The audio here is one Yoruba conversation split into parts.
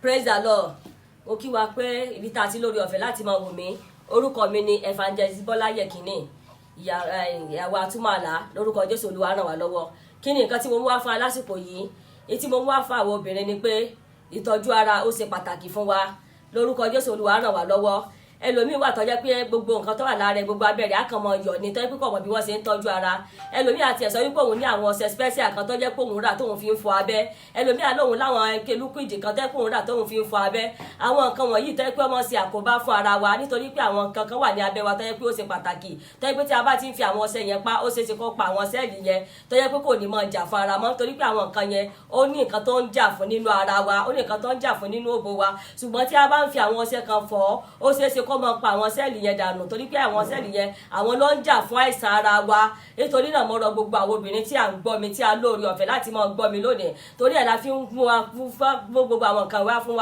Praise the Lord. Mo kí wa pé ibi tá ti lórí ọ̀fẹ́ láti máa wò mí. Orúkọ mi ni Evangelist Bọ́lá Yekini. Ìyàwó Atúmọ̀lá lórúkọ Jésù Olúwa ràn wá lọ́wọ́. Kí ni nǹkan tí mo mú wá fún lásìkò yìí? Èyí tí mo mú wá fún àwọn obìnrin ni pé ìtọ́jú ara ó ṣe pàtàkì fún wa. Lórúkọ Jésù Olúwa ràn wá lọ́wọ́. Ẹlòmíì wà tó jẹ́ pé gbogbo nǹkan tó wà lára ẹ̀ gbogbo abẹ́rẹ́ àkànmọ́ yọ̀ ní tọ́jú púpọ̀ mọ́ bí wọ́n ṣe ń tọ́jú ara. Ẹlòmíì àti ẹ̀sọ́ wípé òun ní àwọn ọṣẹ special kan tó jẹ́ pé òun rà tóun fi ń fọ abẹ́. Ẹlòmíì àlóhun láwọn ike liquid kan tó jẹ́ pé òun rà tóun fi ń fọ abẹ́. Àwọn nǹkan wọ̀nyí tó jẹ́ pé wọ́n ṣe àkóbá fún ara wa nítorí pé àwọn nǹkan kan wà ní abẹ́ wa tó jẹ́ pé ó ṣe pàtàkì. Tó jẹ́ pé tí a bá ti ń fi àwọn ọṣẹ yẹn pa ó ṣe é ṣe kó pa àwọn sẹ́ẹ̀lì yẹn tó jẹ́ pé kò ní máa jà fún ara mọ́ nítorí pé àwọn nǹkan yẹn ó ní nǹkan tó ń jà fún nínú ara wa, ó ní nǹkan tó ń jà fún nínú òbò wa. Ṣùgbọ́n tí a bá ń fi àwọn ọṣẹ kan fọ̀ ó ṣe é ṣe kó máa pa àwọn sẹ́ẹ̀lì yẹn dànù torí pé àwọn sẹ́ẹ̀lì yẹn àwọn ló ń jà fún àìsàn ara wa. Nítorí náà mo rọ gbogbo àwọn obìnrin tí à ń gbọ́ mi tí a lóore ọ̀fẹ́ láti máa gbọ́ mi lónìí torí ẹ̀ la fi ń fún wa gbogbo àwọn nǹkan wá fún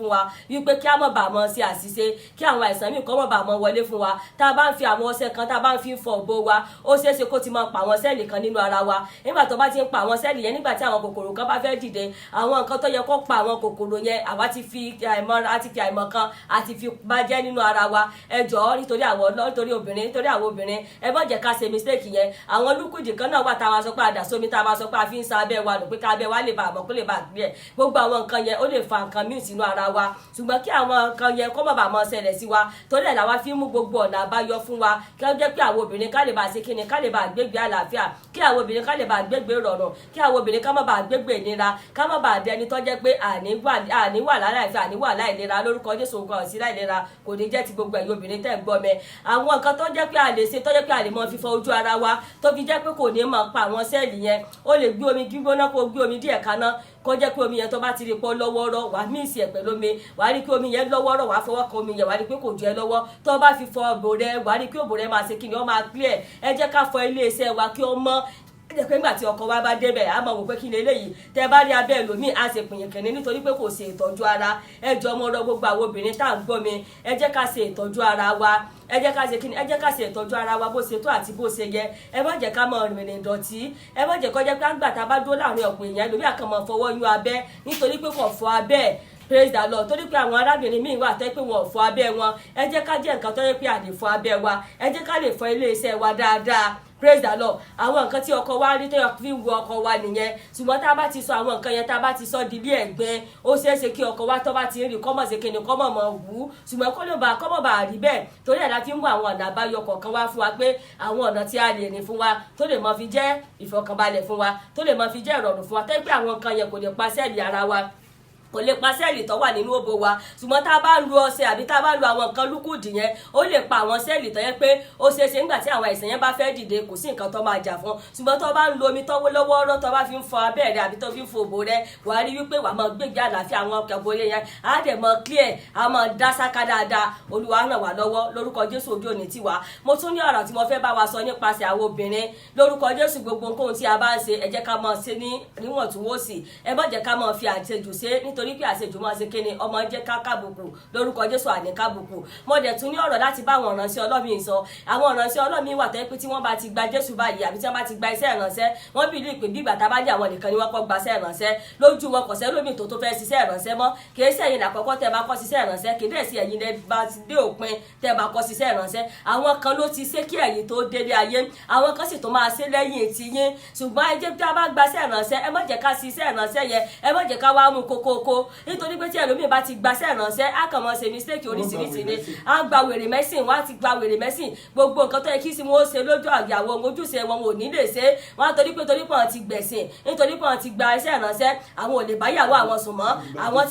wa wípé kí a má bàa mọ sí àṣìṣe kí àwọn àìsàn míì kó má bàa mọ wọlé fún wa. Tá a bá ń fi àwọn ọṣẹ kan tá a bá ń fi fọ òbò wa ó ṣeé ṣe kó ti máa pa àwọn sẹ́ẹ̀lì kan nínú ara wa. Nígbà tó bá ti ń pa àwọn sẹ́ẹ̀lì yẹn nígbà tí àwọn kòkòrò kan bá fẹ́ dìde àwọn nǹkan tó yẹ kó pa àwọn kòkòrò yẹn àwa ti fi àìmọ̀ kan àti fi bàjẹ́ nínú ara wa. Ẹ jọ̀ọ́ nítorí àwọn obìnrin ẹ má jẹ́ ká ṣe mistake yẹn. Àwọn liquid kan náà wà tá a wá sọ pé àdà sómi tá a wá sọ pé a fi ń sa abẹ́ wa nù pé ká abẹ́ wa lè bá àmọ́ kó lè bá gbé ẹ̀. Gbogbo àwọn nǹkan yẹn ó lè fa nǹkan míì sínú ara wa ṣùgbọ́n kí àwọn nǹkan yẹn kó má bàa máa ṣẹlẹ̀ sí wa torí ẹ̀ làwa fi ń mú gbogbo ọ̀nà àbáyọ fún wa kí wọ́n jẹ́ pé àwọn obìnrin ká lè bá ṣe kíni ká lè bá gbégbé àlàáfíà kí àwọn obìnrin ká lè bá gbégbé rọrùn kí àwọn obìnrin ká má bàa gbégbé ìnira ká má bàa dẹni tó jẹ́ pé àní wà láìláìfẹ́ àní wà láìlera lórúkọ Jésù nǹkan ọ̀sìn láìlera kò ní jẹ́ ti gbogbo ẹ̀yin obìnrin tẹ́ ń gbọ́ mẹ́. Àwọn nǹkan tó jẹ́ pé a lè ṣe tó jẹ́ pé a lè mọ fífọ ojú ara wa tó fi jẹ́ pé kò ní máa pa àwọn sẹ́ẹ̀lì yẹn ó lè gbé omi gbígbóná kó gbé omi díẹ̀ kaná kó jẹ́ pé omi yẹn tó bá ti rí pọ́ lọ́wọ́rọ́ wà á míìsì ẹ̀ pẹ̀lú omi wà á rí pé omi yẹn lọ́wọ́rọ́ wà á fọwọ́ kan omi yẹn wà á rí pé kò jẹ́ lọ́wọ́ tó bá fi fọ òbò rẹ wà á rí pé òbò rẹ máa ṣe kí ni ó máa clear. Ẹ jẹ́ ká fọ ilé iṣẹ́ wa kí ó mọ́ jẹ́ pé nígbà tí ọkọ wa bá débẹ̀ a máa wò pé kí ni eléyìí tẹ́ bá rí abẹ́ ẹlòmíì á ṣe pìyìnkìnní nítorí pé kò ṣe ìtọ́jú ara. Ẹ jọ̀ọ́ mo rọ̀ gbogbo àwọn obìnrin tá à ń gbọ́ mi ẹ jẹ́ ká ṣe ìtọ́jú ara wa ẹ jẹ́ ká ṣe kíni ẹ jẹ́ ká ṣe ìtọ́jú ara wa bó ṣe tó àti bó ṣe yẹ. Ẹ má jẹ́ ká máa rìnrìn ìdọ̀tí ẹ má jẹ́ kó jẹ́ pé àgbà tá a bá dúró láàrin ọ̀pọ̀ èèyàn ẹlòmíì á kàn máa fọwọ́ yún abẹ́ nítorí pé kò fọ abẹ́. Praise the Lord. Torí pé àwọn arábìnrin míì wà tẹ́ pé wọn ò fọ abẹ́ wọn ẹ jẹ́ ká jẹ́ nǹkan tó yẹ pé a lè fọ abẹ́ wa ẹ jẹ́ ká lè fọ ilé iṣẹ́ wa dáadáa. Praise the Lord. Àwọn nǹkan tí ọkọ wa rí tó yẹ fi ń wo ọkọ wa nìyẹn ṣùgbọ́n tá a bá ti sọ àwọn nǹkan yẹn tá a bá ti sọ di ilé ẹ̀gbẹ́ ó ṣeé ṣe kí ọkọ wa tó bá ti ń rí kọ́mọ̀ ṣe kíni kọ́mọ̀ mọ̀ wú ṣùgbọ́n kọ́mọ̀ bá rí bẹ́ẹ̀ torí ẹ̀ la fi ń mú àwọn ọ̀nà àbáyọ kọ̀ọ̀kan wá fún wa pé àwọn ọ̀nà tí a lè rìn fún wa tó lè mọ fi jẹ́ ìfọ̀kànbalẹ̀ fún wa tó lè mọ fi jẹ́ ìrọ̀rùn fún wa tẹ́ pé àwọn nǹkan yẹn kò lè pa sẹ́ẹ̀lì ara wa kò lè pa sẹ́ẹ̀lì tó wà nínú òbò wa ṣùgbọ́n tá a bá lu ọṣẹ àbí tá a bá lu àwọn nǹkan lúkùdì yẹn ó lè pa àwọn sẹ́ẹ̀lì tó yẹ pé ó ṣeé ṣe nígbà tí àwọn àìsàn yẹn bá fẹ́ dìde kò sí nǹkan tó máa jà fún ṣùgbọ́n tó bá ń lo omi tọ́wọ́ lọ́wọ́rọ́ tó bá fi ń fọ abẹ́ rẹ àbí tó fi ń fọ òbò rẹ wàá rí wípé wàá máa gbégbé àlàáfíà àwọn ọkọ̀ òbòlé yẹn á dẹ̀ máa clear á máa dá sáká dáadáa. Olúwa ràn wá lọ́wọ́ lórúkọ Jésù ojú òní tiwa. Mo tún ní ọ̀rọ̀ tí mo fẹ́ bá wa sọ nípasẹ̀ àwọn obìnrin lórúkọ Jésù gbogbo nǹkan tí a bá ń ṣe ẹ jẹ́ ká máa ṣe ní níwọ̀ntúnwòsì ẹ má jẹ́ ká máa fi àṣejù ṣe nítorí pé àṣejù máa ṣe kíni ọmọ jẹ́ ká kábùkù lórúkọ Jésù àní kábùkù. Mo dẹ̀ tún ní ọ̀rọ̀ láti bá àwọn ìránṣẹ́ Ọlọ́run sọ. Àwọn ìránṣẹ́ Ọlọ́run wà tẹ́ pé tí wọ́n bá ti gba Jésù báyìí àbí tí wọ́n bá ti gba iṣẹ́ ìránṣẹ́ wọ́n bí ìpè bí ìgbà tá a bá jẹ́ àwọn nìkan ni wọ́n kọ́ gba iṣẹ́ ìránṣẹ́ lójú wọn kò sẹ́lómi tó fẹ́ ṣiṣẹ́ ìránṣẹ́ mọ́ kì í ṣe ẹ̀yin àkọ́kọ́ tẹ́ bá kọ́ ṣiṣẹ́ ìránṣẹ́ kì í dẹ̀ sí ẹ̀yin lẹ́ bá ti dé òpin tẹ́ bá kọ́ ṣiṣẹ́ ìránṣẹ́. Àwọn kan ló ti ṣe kí ẹ̀yin tó délé ayé àwọn kan sì tó máa ṣe lẹ́yìn ti yín ṣùgbọ́n ẹ jẹ́ tí a bá gba iṣẹ́ ìránṣẹ́ ẹ má jẹ́ ká ṣiṣẹ́ ìránṣẹ́ yẹn ẹ má jẹ́ ká wá mú kókókó nítorí pé tí ẹlòmíì bá ti gba iṣẹ́ ìránṣẹ́ á kàn mọ́ ṣe mistake oríṣiríṣi ni á gba wèrè mẹ́sìn wọ́n á ti gba wèrè mẹ́sìn gbogbo nǹkan tó yẹ kí sí wọn ó ṣe lójú àyàwó ojúṣe wọn ò ní lè ṣe wọn á torí pé wọ́n ti gbẹ̀sìn nítorí pé wọ́n ti gba iṣẹ́ ìránṣẹ́ àwọn ò lè báyàwó àwọn sùn mọ́ àwọn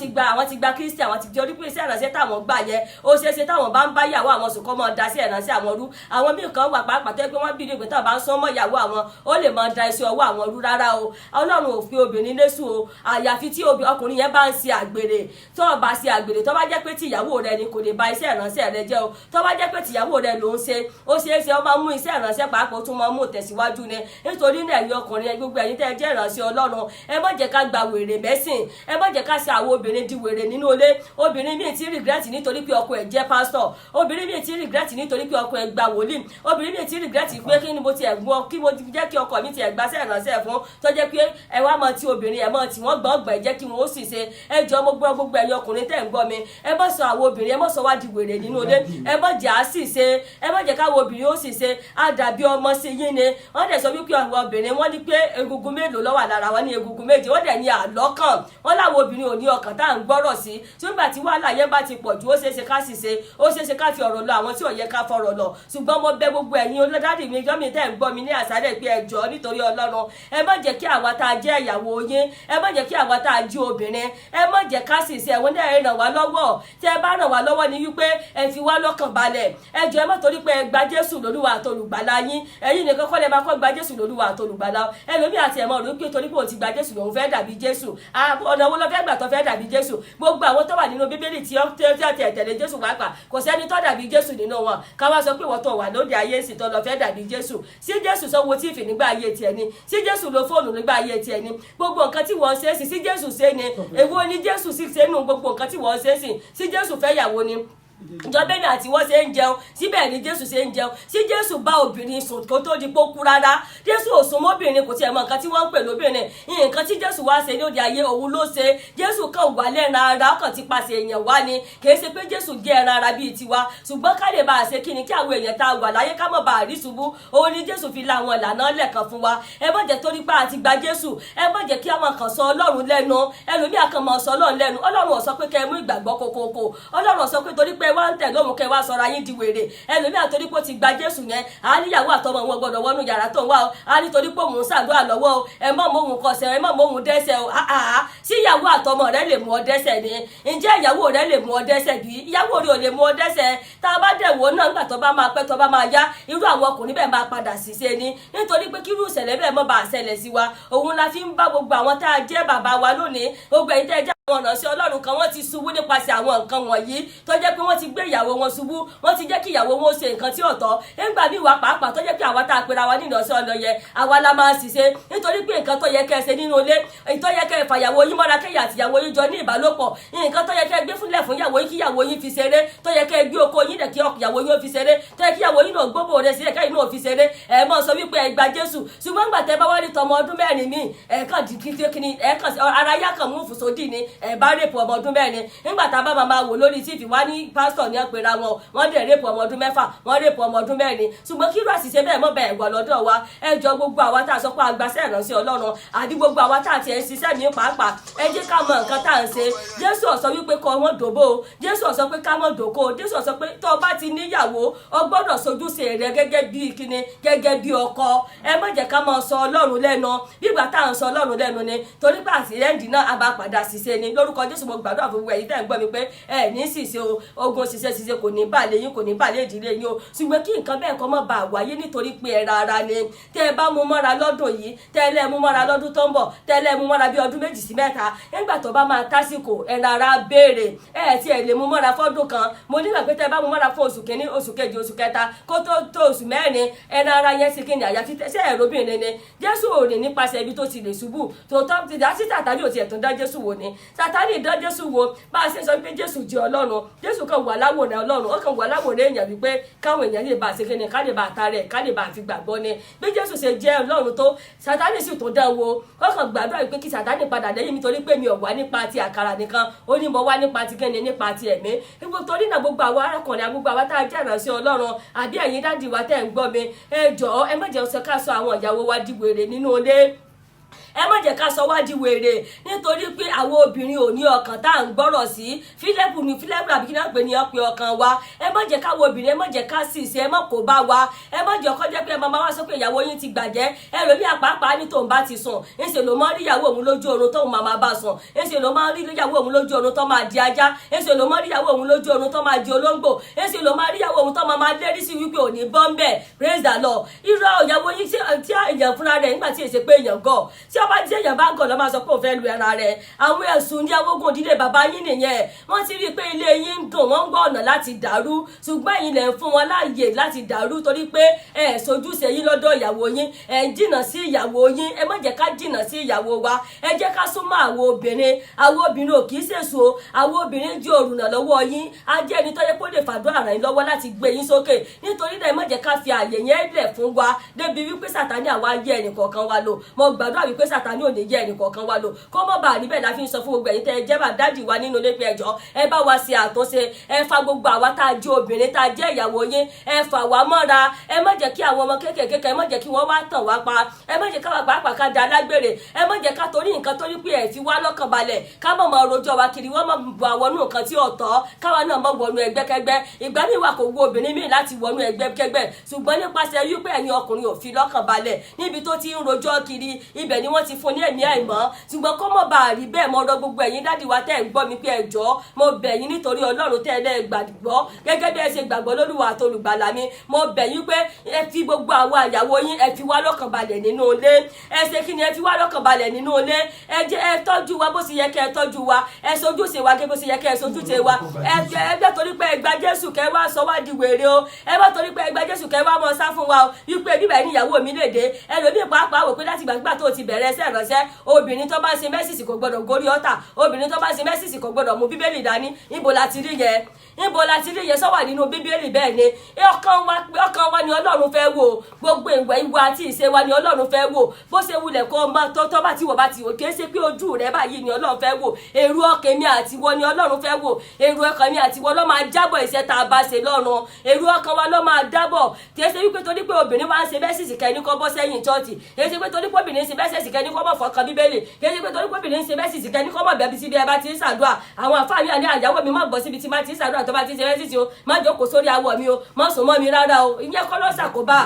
ti gba Kristi àwọn ti jẹ́ orí pé iṣẹ́ ìránṣẹ́ táwọn gbà yẹn ó ṣeé ṣe táwọn bá ń báyàwó àwọn sùn kọ́ mọ́ da sí ìránṣẹ́ àwọn rú. Àwọn míì kan wà pàápàá tó yẹ pé wọ́n bí nígbà táwọn bá ń sán mọ́ ìyàwó àwọn ó lè máa da iṣẹ́ ọwọ́ àwọn rú rárá o. Ọlọ́run ò fi obìnrin lésù o àyàfi tí ọkùnrin yẹn bá ń ṣe àgbèrè tó bá ṣe àgbèrè tó bá jẹ́ pé tí ìyàwó rẹ ni kò lè ba iṣẹ́ ìránṣẹ́ rẹ jẹ́ o tó bá jẹ́ pé tìyàwó rẹ ló ń ṣe ó ṣeé ṣe ó máa mú iṣẹ́ ìránṣẹ́ pàápàá tún máa mú tẹ̀síwájú ni nítorí náà ẹ̀yin ọkùnrin gbogbo ẹ̀yin tẹ́ ẹ jẹ́ ìránṣẹ́ Ọlọ́run ẹ má jẹ́ ká gba wèrè mẹ́sìn ẹ má jẹ́ ká ṣe àwọn obìnrin di wèrè nínú ilé. Obìnrin míì ti regret nítorí pé ọkọ ẹ̀ jẹ́ pásítọ̀ obìnrin míì ti regret nítorí pé ọkọ ẹ̀ gba wòlíì obìnrin míì ti regret pé kí ni mo ti ẹ̀ gbọ́ kí mo jẹ́ kí ọkọ mi ti ẹ̀ gbaṣẹ́ ìránṣẹ́ fún tó jẹ́ pé ẹ wá mọ tí obìnrin ẹ̀ mọ tí wọ́n gbọ́ngbọ̀n jẹ́ kí wọ́n ó sì ṣe ẹ jọ̀ọ́ mo gbogbo ẹ̀yin ọkùnrin tẹ́ ń gbọ́ mi ẹ má sọ àwọn obìnrin ẹ má sọ wá di wèrè nínú ilé ẹ má jẹ́ á sì ṣe ẹ má jẹ́ káwọn obìnrin ó sì ṣe àdàbí ọmọ sí yín ni wọ́n dẹ̀ sọ wípé àwọn obìnrin wọ́n ní pé egungun mélòó ló wà lára wọn ní egungun méje wọ́n dẹ̀ ní àlọ́kàn wọ́n láwọn obìnrin ò ní ọkàn tá à ń gbọ́rọ̀ sí nígbà tí wàhálà yẹn bá ti pọ̀ jù ó ṣeéṣe ká sì ṣe ó ṣeéṣe ká fi ọ̀rọ̀ lọ àwọn tí ò yẹ ká fọ̀rọ̀ lọ ṣùgbọ́n mo bẹ̀ gbogbo ẹ̀yin olódàdì mi jọ́mi tẹ́ ń gbọ́ mi ní àṣálẹ́ pé ẹ jọ̀ọ́ nítorí Ọlọ́run ẹ má jẹ́ kí àwa tá a jẹ́ ìyàwó yín ẹ má jẹ́ kí àwa tá a jí obìnrin ẹ má jẹ́ ká sì ṣe ẹ̀wọ̀n náà ẹ ràn wá lọ́wọ́ tí ẹ bá ràn wá lọ́wọ́ ni wípé ẹ fi wá lọ́kàn balẹ̀ ẹ jọ̀ọ́ ẹ má torí pé ẹ gba Jésù lólúwa àtolùgbàlà yín ẹ̀yin nìkan kọ́ lẹ máa kọ́ gba Jésù lólúwa àtolùgbàlà ẹlòmíì àti ẹ̀mọ́ rò pé torí pé òun ti gba Jésù lòun fẹ́ dàbí Jésù ọ̀nà wo lọ fẹ́ gbà tó fẹ́ dàbí Jésù gbogbo àwọn tó wà nínú Bíbélì tí ó tẹ̀lé Jésù pàápàá kò sẹ́ni tó dàbí Jésù nínú wọn ká wá sọ pé wọ́n tó wà lóde ayé sì tó lọ fẹ́ dàbí Jésù sí Jésù sanwó tíìfì nígbà ayé tiẹ̀ ni sí Jésù lo fóònù nígbà ayé tiẹ̀ ni gbogbo nǹkan tí wọ́n ṣe é sí Jésù ṣe ni èwo ni Jésù sì ṣe nù gbogbo nǹkan tí wọ́n ṣe é sí Jésù fẹ́ yàwó ni ìjọbẹ́ni àti wọ́n ṣe ń jẹun síbẹ̀ ni Jésù ṣe ń jẹun sí Jésù bá obìnrin sùn kó tó di pé ó kú rárá Jésù ò sún mọ́bìnrin kò tiẹ̀ mọ nǹkan tí wọ́n ń pè lóbìnrin nǹkan tí Jésù wá ṣe lóde ayé òun ló ṣe Jésù kàn wà lẹ́ran ara ọkàn ti pàṣẹ èèyàn wá ni kìí ṣe pé Jésù jẹ́ ẹran ara bíi tiwa ṣùgbọ́n ká lè bá a ṣe kí ni kí àwọn èèyàn tá a wà láyé ká mọ̀ bá a rí ṣubú òun ni Jésù fi la àwọn ìlànà lẹ́ẹ̀kan fún wa ẹ má jẹ́ torí pé a ti gba Jésù ẹ má jẹ́ kí àwọn kan sọ Ọlọ́run lẹ́nu ẹlòmíà kan máa sọ Ọlọ́run lẹ́nu Ọlọ́run ò sọ pé kẹ́ ẹ mú ìgbàgbọ́ kókókó Ọlọ́run ò sọ pé torí pé wá ń tẹ̀ lóhùn kẹ́ wá sọra yín di wèrè ẹlòmí àtòrí pé ó ti gba Jésù yẹn á níyàwó àtọmọ wọn gbọ́dọ̀ wọnú yàrá tó ń wá o á nítorí pé òun ṣàdúrà lọ́wọ́ o ẹ mọ òun kọsẹ̀ ẹ mọ òun dẹ́ṣẹ̀ o sí ìyàwó àtọmọ rẹ lè mú ọ dẹ́ṣẹ̀ ni ǹjẹ́ ìyàwó rẹ lè mú ọ dẹ́ṣẹ̀ bí ìyàwó rẹ ò lè mú ọ dẹ́ṣẹ̀ tá a bá dẹ̀ wò náà nígbà tó bá máa pẹ́ tó bá máa yá irú àwọn ọkùnrin bẹ́ẹ̀ máa padà ṣiṣẹ́ ni nítorí pé kírú ìṣẹ̀lẹ̀ bẹ́ẹ̀ mọ́ bá a ṣẹlẹ̀ sí wa òun la fi ń bá gbogbo àwọn tá a jẹ́ bàbá wa lónìí gbogbo ẹ̀yin tẹ́ ẹ jẹ́ àwọn ọ̀nà sí Ọlọ́run kan wọ́n ti ṣubú nípasẹ̀ àwọn nǹkan wọ̀nyí tó jẹ́ pé wọ́n ti gbé ìyàwó wọn ṣubú wọ́n ti jẹ́ kí ìyàwó wọn ṣe nǹkan tí ò tọ́ nígbà míì wá pàápàá tó jẹ́ pé àwa tá a pera wa nínú ọ̀sẹ̀ ọ̀nà yẹn àwa la máa ṣiṣẹ́ nítorí pé nǹkan tó yẹ kẹ́ ẹ ṣe nínú ilé tó yẹ kẹ́ ẹ fàyàwó yín mọ́ra kẹ́yà àti ìyàwó yín jọ ní ìbálòpọ̀ nǹkan tó yẹ kẹ́ ẹ gbé fúnlẹ̀ fún ìyàwó yín kí ìyàwó yín fi ṣeré tó yẹ kẹ́ ẹ gbé oko yín dẹ̀ kí ìyàwó yín ó fi ṣeré tó yẹ kí ìyàwó yín náà gbóbò rẹ̀ sílẹ̀ kẹ́yìn náà fi ṣeré ẹ mọ̀ sọ wípé ẹ gba Jésù ṣùgbọ́n gbà tẹ́ bá wá rí tọmọ ọdún mẹ́rin míì ẹ kàn di kíni ẹ kàn ara yá kàn mú fùsòdì ni ẹ bá rèpù ọmọ ọdún mẹ́rin nígbà tá a bá máa wò lórí tíìfì wá ní pásítọ̀ ní ọ̀pẹ̀ra wọ́n dẹ̀ rèpù ọmọ ọdún mẹ́fà wọ́n rèpù ọmọ ọdún mẹ́rin ṣùgbọ́n kí irú àṣìṣe bẹ́ẹ̀ mọ́ bẹ́ẹ̀ wọ̀ lọ́dọ̀ wa ẹ jọ gbogbo àwa tá a sọ pé agbáṣẹ́ ìránṣẹ́ Ọlọ́run àbí gbogbo àwa tá a ti ẹ̀ ń ṣiṣẹ́ mi pàápàá ẹ jẹ́ ká mọ nǹkan tá à ń ṣe Jésù ó sọ wípé kọ́ wọ́n dòbò Jésù ó sọ pé ká mọ̀ dòkó Jésù ó sọ pé tó o bá ti níyàwó o gbọ́dọ̀ sojúṣe rẹ gẹ́gẹ́ bí kíni gẹ́gẹ́ bí ọkọ ẹ má jẹ́ ká máa sọ Ọlọ́run lẹ́nu bígbà tá à ń sọ Ọlọ́run lẹ́nu ni torí pé àtìlẹ́yìn náà a bá padà ṣiṣẹ́ ni lórúkọ Jésù mo gbàdúrà fún ẹ̀yin tẹ́ ń gbọ́ mi pé ẹ ní ṣìṣe o ogun ṣiṣẹ́ kò ní bàlẹ̀ yín kò ní bàlẹ̀ ìdílé yín o ṣùgbọ́n kí nǹkan bẹ́ẹ̀ kọ́ mọ́ bá wáyé nítorí pé ẹ̀rọ ara ni tẹ́ ẹ bá mú mọ́ra lọ́dún yìí tẹ́ ẹ lẹ́ mú mọ́ra lọ́dún tó ń bọ̀ tẹ́ ẹ lẹ́ mú mọ́ra bí ọdún 2 sí 3 nígbà tó bá máa tásìkò ẹ̀rọ ara béèrè ẹ ti ẹ̀ lè mú mọ́ra fọ́dún kan mo nígbà pé tẹ́ ẹ bá mú mọ́ra fún oṣù kìíní oṣù kejì oṣù kẹta kó tó oṣù 4 ẹ̀rọ ara yẹn sì kí ni àyàfi ṣé ẹ̀rọ obìnrin ni Jésù ò ní nípasẹ̀ ibi tó ti lè ṣubú tòótọ́ ti dá sí Sátánì ò tiẹ̀ tó dá Jésù wò ni Sátánì dá Jésù wò bá a ṣe sọ pé Jésù jẹ́ Ọlọ́run Jésù kan wà láwòrán Ọlọ́run ó kàn wà láwòrán èèyàn wípé káwọn èèyàn lè bá a ṣe kí ni ká lè bá a ta rẹ̀ ká lè bá a fi gbàgbọ́ ni bí Jésù ṣe jẹ́ Ọlọ́run tó Sátánì sì tó dán wo ó kàn gbàdúrà wípé kí Sátánì padà lẹ́yìn mi torí pé mi ò wá nípa ti àkàrà nìkan ó ní mo wá nípa ti kíni nípa ti ẹ̀mí torí náà gbogbo àwọn arákùnrin gbogbo àwọn tá a jẹ́ ìránṣẹ́ Ọlọ́run àbí ẹ̀yin dáàdì wa tẹ́ ń gbọ́ mi ẹ jọ̀ọ́ ẹ má jẹ́ sọ ká sọ àwọn ìyàwó wa di wèrè nínú ilé ẹ má jẹ́ ká sọ wá di wèrè nítorí pé àwọn obìnrin ò ní ọkàn tá à ń gbọ́rọ̀ sí Fílẹ́pù àbí kí náà pè ní ọpẹ ọkàn wa ẹ má jẹ́ káwọn obìnrin ẹ má jẹ́ ká sì ṣe ẹ má kó bá wa ẹ má jẹ́ ọkọ jẹ́ pé màmá wa sọ pé ìyàwó yín ti gbàjẹ́ ẹ lò ní àpáàpá ní tòun bá ti sùn ńṣe ló máa rí ìyàwó òun lójú oorun tóun máa bá sùn ńṣe ló máa rí ìyàwó òun lójú oorun tó máa di ajá ńṣe ló máa rí ìyàwó òun lójú oorun tó máa di olóńgbò ńṣe ló máa rí ìyàwó òun tó máa lérí sí wípé òní bọ́m̀bẹ̀ praise the Lord irọ́ ìyàwó yín tí èèyàn fúnra rẹ̀ nígbà tí èsè pé èèyàn gọ̀ tí ọba tí èèyàn bá gọ̀ lọ́ máa sọ pé òun fẹ́ lu ara rẹ̀ àwọn ẹ̀sùn ní awógun ìdílé bàbá yín nìyẹn wọ́n ti rí i pé ilé yín ń dùn wọ́n ń gbọ́ ọ̀nà láti dàrú ṣùgbọ́n ẹ̀yin lẹ̀ ń fún wọn láàyè láti dàrú torí pé ẹ̀ sojúṣe yín lọ́dọ̀ ìyàwó yín ẹ̀ ń jìnnà sí ìyàwó yín ẹ má jẹ́ ká jìnnà sí ìyàwó wa ẹ jẹ́ ká súnmọ́ àwọn obìnrin ò kì í ṣèṣù o àwọn obìnrin jẹ́ olùrànlọ́wọ́ yín á jẹ́ ẹni tó yẹ kó lè fàdúrà ràn yín lọ́wọ́ láti gbé yín sókè nítorí náà ẹ má jẹ́ ká fi àyè yẹn lẹ̀ fún wa débi wípé Sátánì àwa yẹ ẹnì kọ̀ọ̀kan wa lò mo gbàdúrà wípé Sátánì ò ní jẹ́ ẹnì kọ̀ọ̀kan wa lò kó mọ́ bá rí bẹ́ẹ̀ la fi ń sọ fún gbogbo ẹ̀yin tẹ́ ẹ jẹ́ bá dádì wa nínú ilé pé ẹjọ́ ẹ bá wa ṣe àtúnṣe ẹ fa gbogbo àwa tá a jẹ́ obìnrin tá a jẹ́ ìyàwó yín ẹ fà wá mọ́ra ẹ má jẹ́ kí àwọn ọmọ kéékèèké ẹ má jẹ́ kí wọ́n wá tàn wá pa ẹ má jẹ́ ká wà pàápàá ká da lágbèrè ẹ má jẹ́ ká torí nǹkan torí pé ẹ fi wá lọ́kàn balẹ̀ ká mọ̀ mọ́ rojọ́ wa kiri wọ́n mọ̀ bọ̀ àwọn nǹkan tí ò tọ́ káwa náà mọ̀ wọnú ẹgbẹ́kẹ́gbẹ́ ìgbà míì wà kò wo obìnrin míì láti wọnú ẹgbẹ́kẹ́gbẹ́ ṣùgbọ́n nípasẹ̀ wípé ẹ̀yin ọkùnrin ò fi lọ́kàn balẹ̀ níbi tó ti ń rojọ́ kiri ibẹ̀ ni wọ́n ti fún ní ẹ̀mí àìmọ́ ṣùgbọ́n kó mọ̀ bá a rí bẹ́ẹ̀ mọ́ ọ̀rọ̀ gbogbo ẹ̀yin dádì wa tẹ́ ẹ̀ ń gbọ́ mi pé ẹ̀jọ́ mo bẹ̀ yín nítorí Ọlọ́run tẹ́ ẹ lẹ́ gbàgbọ́ gẹ́gẹ́ bí ẹ ṣe gbàgbọ́ lólúwa àti olùgbàlà mi mo bẹ̀ yín pé ẹ fi gbogbo àwọn àyàwó yín ẹ fi wá lọ́kàn balẹ̀ nínú ilé ẹ ṣe kí ni ẹ fi wá lọ́kàn balẹ̀ nínú ilé ẹ jẹ́ ẹ tọ́jú wa bó ṣe yẹ kẹ́ ẹ tọ́jú wa ẹ sojúṣe wa gẹ́gẹ́ bó ṣe yẹ kẹ́ ẹ sojúṣe wa ẹ gbẹ́ torí pé ẹ gba Jésù kẹ́ wá sọ wá di wèrè o ẹ bá torí pé ẹ gba Jésù kẹ́ wá mọ sá fún wa o wípé bíbẹ̀ ní ìyàwó mi lè dé ẹlòmíì pàápàá wò pé láti gbàgbà tó ti bẹ̀rẹ̀ ẹsẹ̀ ìránṣẹ́ obìnrin tó bá ṣe mẹ́sìsì kò gbọdọ̀ gorí ọ̀tà obìnrin tó bá ṣe mẹ́sìsì kò gbọdọ̀ mú bíbélì dání níbo la ti rí yẹn sọ wà nínú bíbélì bẹ́ẹ̀ ni ọkàn wa ni Ọlọ́run fẹ́ wò gbogbo ìwà àti ìṣe wa ni Ọlọ́run fẹ́ wò bó ṣe wulẹ̀ kó ọmọ tó bá ti wọ̀ bá ti wò kì í ṣe pé ojú rẹ báyìí ni Ọlọ́run fẹ́ wò èrò ọkàn mi àti wọ ni Ọlọ́run fẹ́ wò èrò ọkàn mi àti wọ ló máa jábọ̀ iṣẹ́ tá a bá ṣe lọ́run èrò ọkàn wa ló máa dábọ̀ kì í ṣe wípé torí pé obìnrin wa ń ṣe mẹ́sìsì kẹ́ni kọ́ bọ́ sẹ́yìn chọ́ọ̀tì kì í ṣe pé torí pé obìnrin ń ṣe mẹ́sìsì kẹ́ni kọ́ mọ̀ fọkàn bíbélì kì í ṣe pé torí pé obìnrin ń ṣe mẹ́sìsì kẹ́ni kọ́ mọ̀ bẹ́bí síbi ẹ bá ti ń ṣàdúrà àwọn àfáàní àní àyàwó mi má gbọ́ síbi tí má ti ń ṣàdúrà tó bá ti ń ṣe mẹ́sìsì o má jókòó sórí awọ mi o má sùn mọ́ mi rárá o ìyẹn kọ́ ló ń ṣàkóbá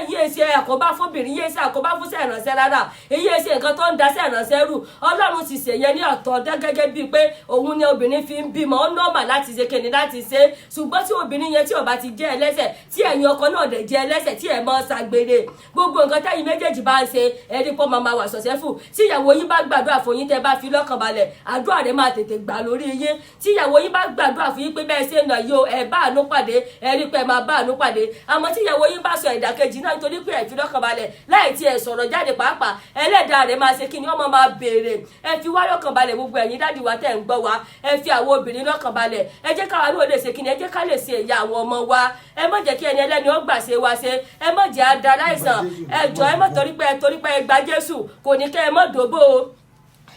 ìyẹn ṣe àkóbá fúnbìnrin ìyẹn ṣe àkóbá fún sẹ́ẹ̀ránṣẹ́ rárá ìyẹn ṣe nǹkan tó ń da sẹ́ẹ̀ránṣẹ́ rù Ọlọ́run ti ṣèyẹ ní ọ̀tọ̀ gẹ́gẹ́ bíi pé òun ni obìnrin fi ń bímọ ó nọ́ọ̀mà láti ṣe kéde láti ṣe ṣùgbọ́n tí obìnrin yẹn tí ó bá ti jẹ́ ẹlẹ́ṣẹ̀ tí ẹ̀yin ọkọ náà dẹ̀ jẹ́ ẹlẹ́ṣẹ̀ tí ẹ̀ mọ́ ṣàgbèrè gbogbo nǹkan tẹ́yin méjèèjì bá ń ṣe ẹni pọ́ máa wà sọ̀sẹ́fù tí ìyàwó yín bá gbàdúrà fún yín tẹ́ bá fi lọ́kàn balẹ̀ àdúrà rẹ̀ máa tètè gbà lórí yín tí ìyàwó yín bá gbàdúrà fún yín pé bẹ́ẹ̀ ṣe nà yóò ẹ̀ bá àánú pàdé ẹ̀ rí pé ẹ̀ máa bá àánú pàdé àmọ́ tí ìyàwó yín bá sọ ìdàkejì náà nítorí pé ẹ̀ fi lọ́kàn balẹ̀ láì tí ẹ̀ sọ̀rọ̀ jáde pàápàá ẹlẹ́dàá rẹ̀ máa ṣe kí ni ọmọ máa béèrè ẹ fi wá lọ́kàn balẹ̀ gbogbo ẹ̀yin dádì wa tẹ́ ń gbọ́ wa ẹ fi àwọn obìnrin lọ́kàn balẹ̀ ẹ jẹ́ káwa náà lè ṣe kí ni ẹ jẹ́ ká lè ṣe ìyá àwọn ọmọ wa ẹ má jẹ́ kí ẹni ẹlẹ́ni ó gbà ṣe wa ṣe ẹ má jẹ́ àdá láìsàn ẹ jọ ẹ má torí pé ẹ gba Jésù kò ní kẹ́ ẹ má dòbò o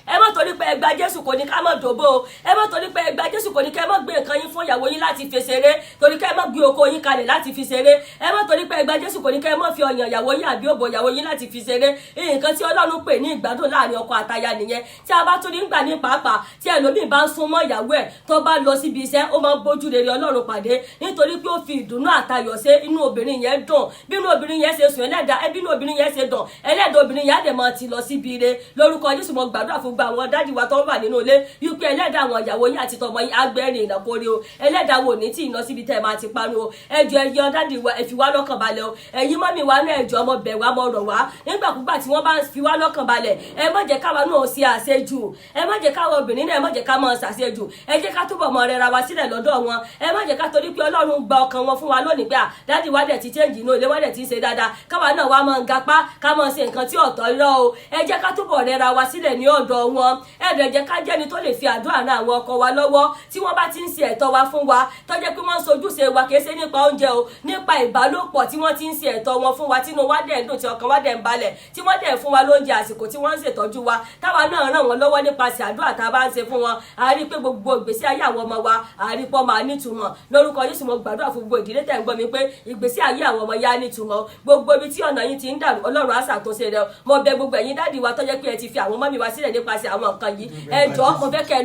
ẹ má torí pé ẹ gba Jésù kò ní ká má dòbò o ẹ má torí pé ẹ gba Jésù kò ní ká ẹ má gbé nǹkan yín fún ìyàwó yín láti fi ṣeré torí ká ẹ má gbé oko yín kalẹ̀ láti fi ṣeré ẹ má torí pé ẹ gba Jésù kò ní ká ẹ má fi ọyàn ìyàwó yín àbí òbò ìyàwó yín láti fi ṣeré nǹkan tí Ọlọ́run pè ní ìgbádùn láàrin ọkọ àtaya nìyẹn tí a bá tún ní gbà ní pàápàá tí ẹlòmíì bá ń sún mọ́ ìyàwó ẹ̀ tó bá lọ síbi iṣẹ́ ó máa ń bójú rere Ọlọ́run pàdé nítorí pé ó fi ìdùnnú àtayọ̀ ṣe inú obìnrin yẹn dùn bí inú obìnrin yẹn ṣe sùn bí inú obìnrin yẹn ṣe dùn ẹlẹ́dàá obìnrin yẹn á dẹ̀ máa ti lọ síbi ire lórúkọ Jésù mo gbàdúrà fún gbogbo àwọn dádì wa tó wà nínú ilé wípé ẹlẹ́dàá àwọn ìyàwó yín àti tọmọ yín agbẹ́rin ìnàkórí o ẹlẹ́dàá wo ní tí ì lọ síbi tẹ́ ẹ máa ti panu o ẹjọ́ ẹyẹ dádì wa ẹ fi wá lọ́kàn balẹ̀ o ẹ̀yin mọ́mì wa náà ẹjọ́ ọmọ bẹ̀ wá mọ́ rọ̀ wá nígbàkúgbà tí wọ́n bá fi wá lọ́kàn balẹ̀ ẹ má jẹ́ káwa náà ṣe àṣejù ẹ má jẹ́ káwa obìnrin náà ẹ má jẹ́ ká máa ṣàṣejù ẹ jẹ́ ká túbọ̀ mọ rẹra wa sílẹ̀ lọ́dọ̀ wọn ẹ má jẹ́ ká torí pé Ọlọ́run gba ọkàn wọn fún wa lónìí pé dádì wa dẹ̀ ti change inú ilé wa dẹ̀ ti ṣe dáadáa káwa náà wá máa gapá ká máa ṣe nǹkan tí ọ̀tọ̀ irọ́ o ẹ jẹ́ ká túbọ̀ rẹra wa sílẹ̀ ní ọ̀dọ̀ wọn ẹ dẹ̀ jẹ́ ká jẹ́ni tó lè fi àdúrà ran àwọn ọkọ wa lọ́wọ́ tí wọ́n bá ti ń ṣe ẹ̀tọ́ wa fún wa tó jẹ́ pé wọ́n ń sojúṣe wa kìí ṣe nípa oúnjẹ o nípa ìbálòpọ̀ tí wọ́n ti ń ṣe ẹ̀tọ́ wọn fún wa tínú wa dẹ̀ ń dùn tí ọkàn wa dẹ̀ ń balẹ̀ tí wọ́n dẹ̀ fún wa lóúnjẹ àsìkò tí wọ́n ń ṣètọ́jú wa táwa náà ràn wọ́n lọ́wọ́ nípasẹ̀ àdúrà tá a bá ń ṣe fún wọn a rí pé gbogbo ìgbésí ayé àwọn ọmọ wa a rí pọ́ máa nítumọ̀ lórúkọ Jésù mo gbàdúrà fún gbogbo ìdílé tẹ̀ ń gbọ́ mi pé ìgbésí ayé àwọn ọmọ yá nítumọ̀ gbogbo ibi tí ọ̀nà yín ti ń dàrú Ọlọ́run á ṣàtúnṣe rẹ̀ mo bẹ̀ gbogbo ẹ̀yin dádì wa tó jẹ́ pé ẹ ti fi àwọn mọ́mì wa sílẹ̀ nípasẹ̀ àwọn nǹkan yìí ẹ jọ̀ọ́ mo fẹ́ kẹ́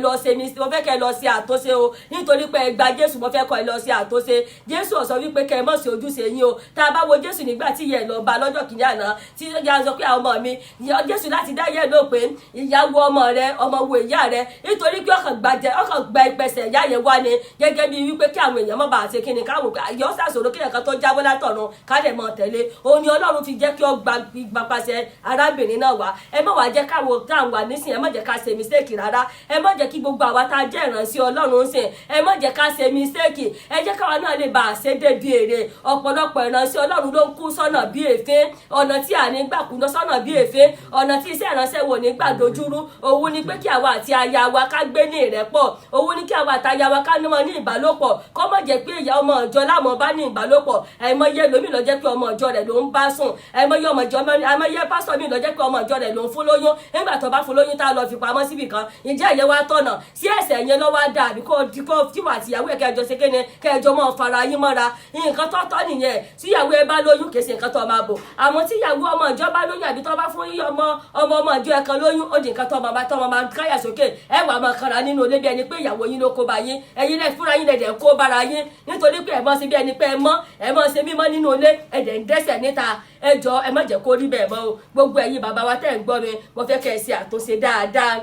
ẹ lọ ṣe àtúnṣe o nítorí pé ẹ gba Jésù mo fẹ́ kọ́ ẹ lọ ṣe àtúnṣe Jésù ó sọ wípé kẹ́ ẹ mọ̀ sí ojúṣe yín o tá a bá wo Jésù nígbà tí ìyẹn lọ bá lọ́jọ́ kìíní àná tí ìyá sọ pé àwọn ọmọ mi Jésù láti dá yẹn ló pé ìyàwó ọmọ rẹ ọmọ wo ìyá rẹ nítorí pé ọkàn gba ìpẹsẹ̀ ìyá yẹn wá ni gẹ́gẹ́ bí wípé kí àwọn èèyàn má bàa ṣe kí ni káwọn yọ sàṣòro kí nǹkan tó jábọ́ látọ̀run ká dẹ̀ mọ̀ tẹ̀lé òun ni Ọlọ́run fi jẹ́ kí ó gba pàṣẹ arábìnrin náà wá ẹ má wàá jẹ́ káwọn wà nísìnyẹn má jẹ́ ká ṣe mistake rárá ẹ má jẹ́ kí gbogbo àwa tá a jẹ́ ìránṣẹ́ Ọlọ́run sìn ẹ má jẹ́ ká ṣe mistake ẹ jẹ́ káwa náà lè bá a ṣe débi èrè ọ̀pọ̀lọpọ̀ ìránṣẹ́ Ọlọ́run ló ń kú sọ́nà bí èéfín ọ̀nà tí a ní gbà kúná sọ́nà bí èéfín ọ̀nà tí iṣẹ́ ìránṣẹ́ wò ní gbà dojúrú òun ni pé kí àwa àti aya wa ká gbé ní ìrẹ́pọ̀ òun ni kí àwa àti aya wa ká ní wọn ní ìbálòpọ̀ kó má jẹ́ pé ìyá ọmọ ìjọ láwọn bá ní ìbálòpọ̀ àìmọye lómi ló jẹ́ pé ọmọ ìjọ rẹ̀ ló ń bá sùn àìmọye pásítọ̀ mi ló jẹ́ pé ọmọ ìjọ rẹ̀ ló ń fún lóyún nígbà tó bá fún lóyún tá a lọ fi pamọ́ síbì kan ìjẹ́ ìyẹn wá tọ̀nà sí ẹ̀sẹ̀ yẹn lọ́wọ́ dà àbí kó tíwà àtìyàwó ẹ̀ kẹjọ ṣe kéne kẹjọ mọ́ fara yín mọ́ra nǹkan tọ́tọ́ nìyẹn tíyàwó ẹ bá lóyún kèsì nǹkan tó máa bò àmọ́ tíyàwó ọmọ ìjọ bá lóyún àbí tó bá fún ọmọ ìjọ ẹ̀kan lóyún ó di nǹkan tó máa káyà sókè ẹ wà máa kanra nínú ilé bí ẹni pé ìyàwó yín ló kó bá yín ẹ̀yin lẹ fúnra yín lẹ̀dẹ̀ kó bára yín nítorí pé ẹ mọ́ sí bí ẹni pé ẹ mọ́ ṣe mímọ́ nínú ilé ẹ̀dẹ̀ ń dẹ́ṣẹ̀ níta ẹ jọ ẹ má jẹ́ kó rí bẹ́ẹ̀ mọ́ o gbogbo ẹ̀yin bàbá wa tẹ́ ń gbọ́ mi mo fẹ́ kẹ́ ẹ ṣe àtúnṣe dáadáa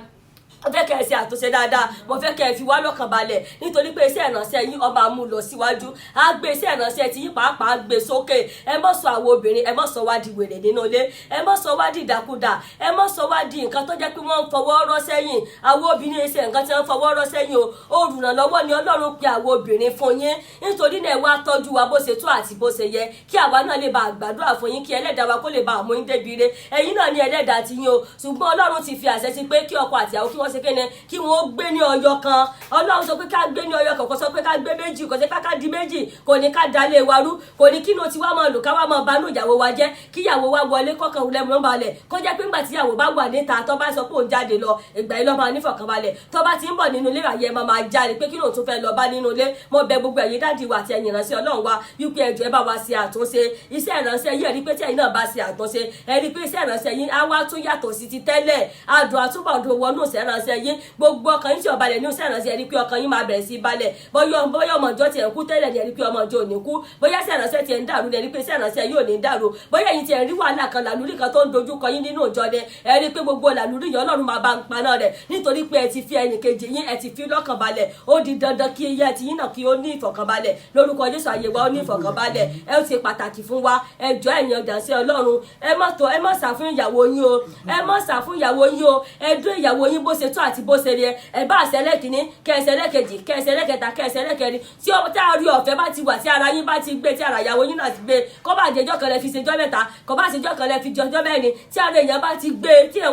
mo fẹ́ kẹ́ ẹ ṣe àtúnṣe dáadáa mo fẹ́ kẹ́ ẹ fi wá lọ́kàn balẹ̀ nítorí pé iṣẹ́ ìránṣẹ́ yín ọba mú lọ síwájú á gbé iṣẹ́ ìránṣẹ́ tí yín pàápàá gbé sókè ẹ má sọ àwọn obìnrin ẹ má sọ wá di wèrè nínú ilé ẹ má sọ wá di ìdàkudà ẹ má sọ wá di nǹkan tó jẹ́ pé wọ́n ń fọwọ́ rọ́ sẹ́yìn àwọn obìnrin ṣe nǹkan tí wọ́n ń fọwọ́ rọ́ sẹ́yìn o olùrànlọ́wọ́ ni Ọlọ́run pe àwọn obìnrin fún yín nítorí náà ẹ wá tọ́jú wa bó ṣe tó àti bó ṣe yẹ kí àwa náà lè bá àgbàdúrà fún yín kí ẹlẹ́dàá wa kó lè bá àmú yín débi ire ẹ̀yin náà ní ẹlẹ́dàá ti yín o ṣùgbọ́n Ọlọ́run ti fi àṣẹ sí pé kí ọkọ àti ìyàwó kí wọ́n ṣe kéne kí wọ́n gbé ní ọyọ kan Ọlọ́run sọ pé ká gbé ní ọyọ kan kò sọ pé ká gbé méjì kò sí ká di méjì kò ní ká dalé wa rú kò ní kí inú tiwa máa lò ká wá máa banú ìyàwó wa jẹ́ kí ìyàwó wa wọlé kọ́kàn wulẹ̀ mọ́ balẹ̀ kó jẹ́ pé ńgbà tí ìyàwó bá wà níta tó bá sọ pé òun jáde lọ ìgbà yìí lọ́ máa nífọ̀kànbalẹ̀ tó bá ti ń bọ̀ nínú ilé àyè máa jáde pé kí lóun tún fẹ́ lọ bá nínú ilé mo bẹ̀ gbogbo ẹ̀yin dáàdì wa àti ẹ̀yin ìránṣẹ́ Ọlọ́run wa wípé ẹjọ́ ẹ bá wa ṣe àtúnṣe iṣẹ́ ìránṣẹ́ yìí ẹ̀rí pé tí ẹ̀yin náà bá ṣe àtúnṣe ẹ̀rí pé iṣẹ́ ìránṣẹ́ yìí á wá tún yàtọ̀ sí ti tẹ́lẹ̀ adùn àtúbọ̀dùn wọnú iṣẹ́ ìránṣẹ́ yìí gbogbo ọkàn yín tí ó balẹ̀ nínú iṣẹ́ ìránṣẹ́ ẹ̀rí pé ọkàn yín máa bẹ̀rẹ̀ sí balẹ̀ bóyá ọmọ ìjọ tiẹ̀ ń kú tẹ́lẹ̀ ní ẹ̀rí pé ọmọ ìjọ ò ní kú bóyá iṣẹ́ ìránṣẹ́ tiẹ̀ ń dàrú ní ẹ̀rí pé iṣẹ́ ìránṣẹ́ yóò ní dàrú bóyá ẹ̀yin tiẹ̀ ń rí wàhálà kan làlúrí kan tó ń dojú kọ yín nínú ìjọ ni ẹ̀rí pé gbogbo làlúrí yẹn Ọlọ́run máa bá ń paná rẹ̀ nítorí pé ẹ ti fi ẹnì kejì yín ẹ ti fi lọ́kàn balẹ̀ ó di dandan kí iye ti yín náà kí ó ní ìfọ̀kànbalẹ̀ lórúkọ Jésù àyè wa ó ní ìfọ̀kànbalẹ̀ ẹ ó ṣe pàtàkì fún wa ẹ jọ̀ọ́ ẹ̀yin ọ̀dàṣẹ́ Ọlọ́run ẹ má sà fún ìyàwó yín o ẹ má sà fún ìyàwó yín o ẹ dún ìyàwó yín bó ṣe tó àti bó ṣe rí ẹ bá àṣẹ lẹ́kìnní kẹsẹ̀ lẹ́kẹ̀jì kẹsẹ̀ lẹ́kẹta kẹsẹ̀ lẹ́kẹrin tí a rí ọ̀fẹ́ bá ti wà tí ara yín bá ti gbé tí ara ìyàwó yín náà ti gbé kó bá àjẹjọ́ kan lẹ fi ṣèjọ́ mẹ́ta kó bá àṣejọ́ kan lẹ fi jọjọ́ mẹ́rin tí ara èèyàn bá ti gbé tí ẹ̀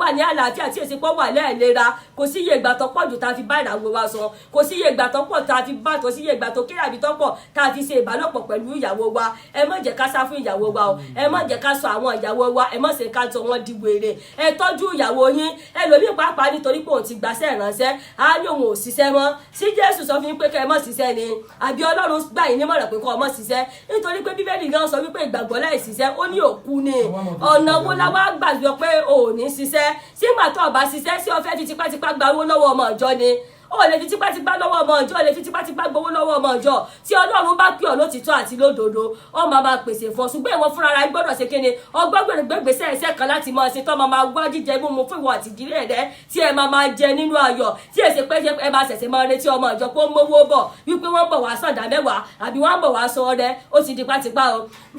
wà ní àlàáfíà tí èsì pọ̀ wà lẹ́ẹ̀lera kò sí iye ìgbà tó pọ̀ jù tá a fi bá ìràwọ̀ wa sọ kò sí iye ìgbà tó pọ̀ tá a fi bá kò sí iye ìgbà tó kéré àbí tó pọ̀ tá a fi ṣe ìbálòpọ̀ pẹ̀lú ìyàwó wa ẹ má jẹ́ ká sá fún ìyàwó wa o ẹ má jẹ́ ká sọ àwọn ìyàwó wa ẹ má ṣe ká sọ wọ́n di wèrè ẹ tọ́jú ìyàwó yín ẹlòmíì pàápàá nítorí pé òun ti gbàṣẹ́ ìránṣẹ́ á ní òun ò ṣiṣẹ́ mọ́ sí Jésù sọ fún yín pé kẹ́ ẹ má ṣiṣẹ́ ni àbí Ọlọ́run gbà yín nímọ̀ràn pé kọ́ ọ má ṣiṣẹ́ nítorí pé Bíbélì gan sọ wípé ìgbàgbọ́ láì ṣiṣẹ́ ó ní òkú ni ọ̀nà wo la wá gbàgbọ́ pé ò ní ṣiṣẹ́ sígbà tó o bá ṣiṣẹ́ sí ọ fẹ́ fi tipátipá gba owó lọ́wọ́ ọmọ ìjọ ni ó lè fi tipátipá lọ́wọ́ ọmọ ìjọ lè fi tipátipá gbowó lọ́wọ́ ọmọ ìjọ tí Ọlọ́run bá pè ọ́ lótìtọ́ àti lódodo ó máa pèsè fún ọ ṣùgbọ́n ìwọ fúnra rẹ gbọ́dọ̀ ṣe kéne ọgbọ́n gbẹ̀gbẹ̀sẹ̀ ẹ̀sẹ̀ kan láti máa ṣe tó máa wá jíjẹ mímu fún ìwọ àti ìdílé rẹ tí ẹ máa jẹ nínú ayọ̀ tí èsì pé ẹ máa ṣẹ̀ṣẹ̀ máa retí ọmọ ìjọ pé ó mówó bọ̀ wípé wọ́n bọ̀ wá sàǹdà mẹ́wàá àbí wọ́n bọ̀ wá sọ ọrẹ ó ti di pátípá o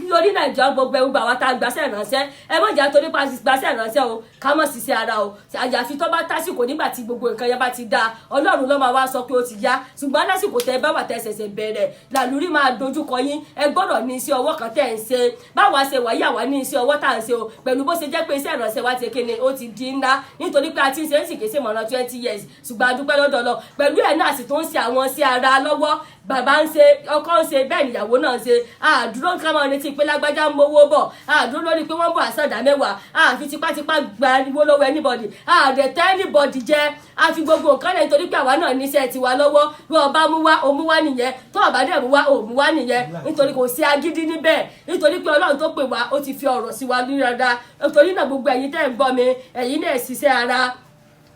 lórí Nàìjíríà gbogbo ẹgbẹ́ àwọn tá a gbàṣẹ́ ìránṣẹ́ ẹ má jà torí gbàṣẹ́ ìránṣẹ́ o ká mọ̀ ṣiṣẹ́ ara o àyàfi tó bá tásìkò nígbà tí gbogbo nǹkan yẹn bá ti dáa Ọlọ́run ló máa wá sọ pé ó ti yá ṣùgbọ́n lásìkò tẹ bá wà tẹ ṣẹ̀ṣẹ̀ bẹ̀rẹ̀ làlúrí máa dojúkọ yín ẹ gbọ́dọ̀ ní iṣẹ́ ọwọ́ kan tẹ̀ ń ṣe báwa ṣe wáyé àwa ní iṣẹ́ ọwọ́ tá à ń ṣe o pẹ̀lú bó ṣe jẹ́ pé iṣẹ́ ìránṣẹ́ wa ti kéne ó ti di ńlá nítorí pé a ti ń ṣe ń sì kéṣe mọ̀nà 20 years ṣùgbọ́n a dúpẹ́ lọ́dọ̀ lọ pẹ̀lú ẹ̀ náà sì tó ń ṣe àwọn sí ara lọ́wọ́ bàbá ń ṣe ọkọ ń ṣe bẹ́ẹ̀ níyàwó náà ń ṣe àdúró ká máa retí pé lágbájá ń mówó bọ̀ àdúró lórí pé wọ́n bọ̀ àsàdá mẹ́wàá àfi tipátipá gba owó lọ́wọ́ anybody àdẹ̀tẹ́ anybody jẹ́ àfi gbogbo nǹkan náà nítorí pé àwa náà níṣẹ́ tiwa lọ́wọ́ bí ọba mú wá òun mú wá nìyẹn tó ọba dẹ̀ mú wá òun mú wá nìyẹn nítorí kò sí agídí níbẹ̀ nítorí pé Ọlọ́run tó pè wá ó ti fi ọ̀rọ̀ sí wa ní dáadáa nítorí náà gbogbo ẹ̀yin tẹ́ ń gbọ́ mi ẹ̀yin náà ṣiṣẹ́ ara